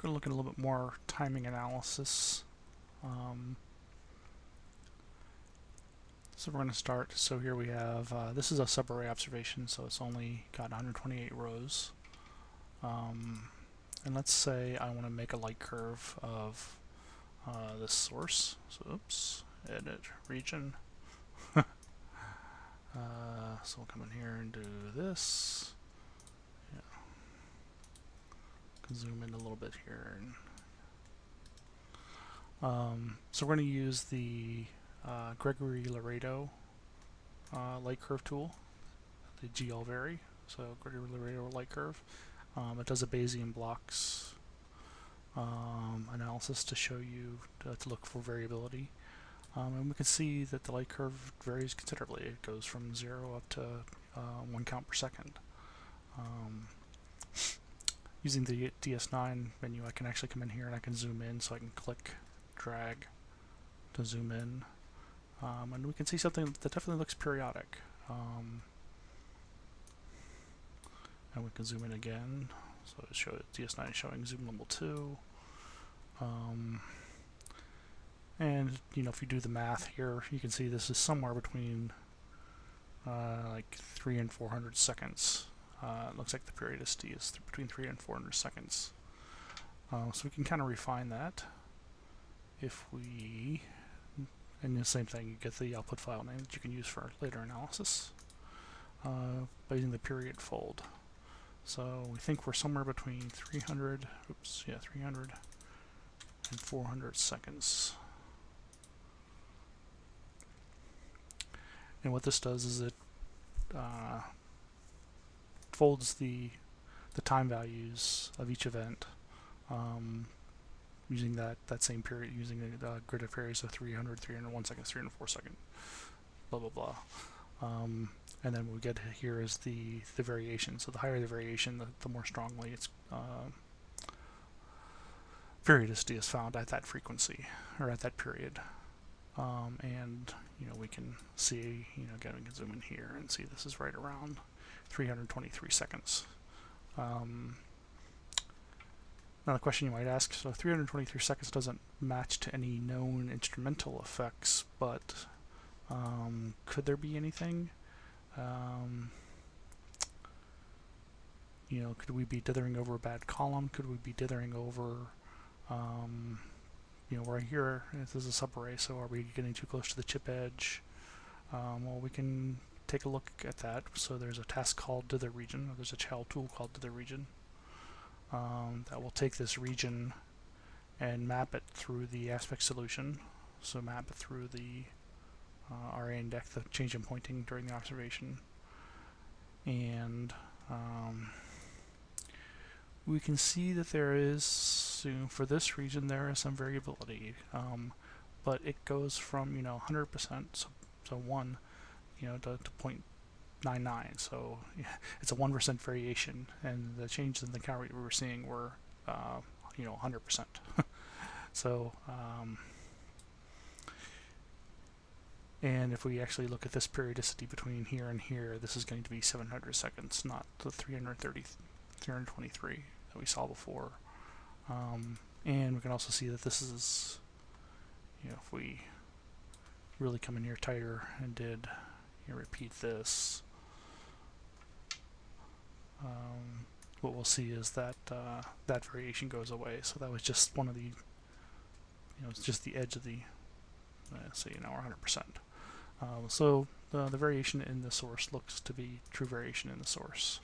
going to look at a little bit more timing analysis. So we're going to start. So here we have, this is a subarray observation, so it's only got 128 rows. And let's say I want to make a light curve of this source. So oops, edit region. So we'll come in here and do this. Yeah. Can zoom in a little bit here. So we're going to use the Gregory-Laredo light curve tool, the glvary. So Gregory-Laredo light curve. It does a Bayesian blocks analysis to show you to look for variability. And we can see that the light curve varies considerably. It goes from 0 up to 1 count per second. Using the DS9 menu, I can actually come in here and I can zoom in, so I can click, drag to zoom in. And we can see something that definitely looks periodic. And we can zoom in again. So it shows DS9 is showing zoom level 2. And if you do the math here, you can see this is somewhere between like 300 and 400 seconds. It looks like the periodicity is between 300 and 400 seconds. So we can kind of refine that. If we, and the same thing, you get the output file name that you can use for later analysis by using the period fold. So we think we're somewhere between 300 and 400 seconds. And what this does is it folds the time values of each event using that same period, using a grid of periods of 300, 301 seconds, 304 seconds, blah blah blah. And then what we get here is the variation. So the higher the variation, the more strongly its periodicity is found at that frequency or at that period. And we can see, again, we can zoom in here and see this is right around 323 seconds. Now the question you might ask, so 323 seconds doesn't match to any known instrumental effects, but could there be anything? Could we be dithering over a bad column? Could we be dithering over right here, this is a subarray, so are we getting too close to the chip edge? Well, we can take a look at that. So there's a task called dither region, or there's a child tool called dither region that will take this region and map it through the aspect solution. So map it through the RA index, the change in pointing during the observation, and we can see that there is, for this region, there is some variability, but it goes from 100%, so 1, to 0.99. So it's a 1% variation, and the changes in the count rate we were seeing were 100%. So and if we actually look at this periodicity between here and here, this is going to be 700 seconds, not the 323 that we saw before. And we can also see that this is, if we really come in here tighter and did repeat this, what we'll see is that that variation goes away. So that was just one of the, it's just the edge of the, so we're 100%. So the variation in the source looks to be true variation in the source.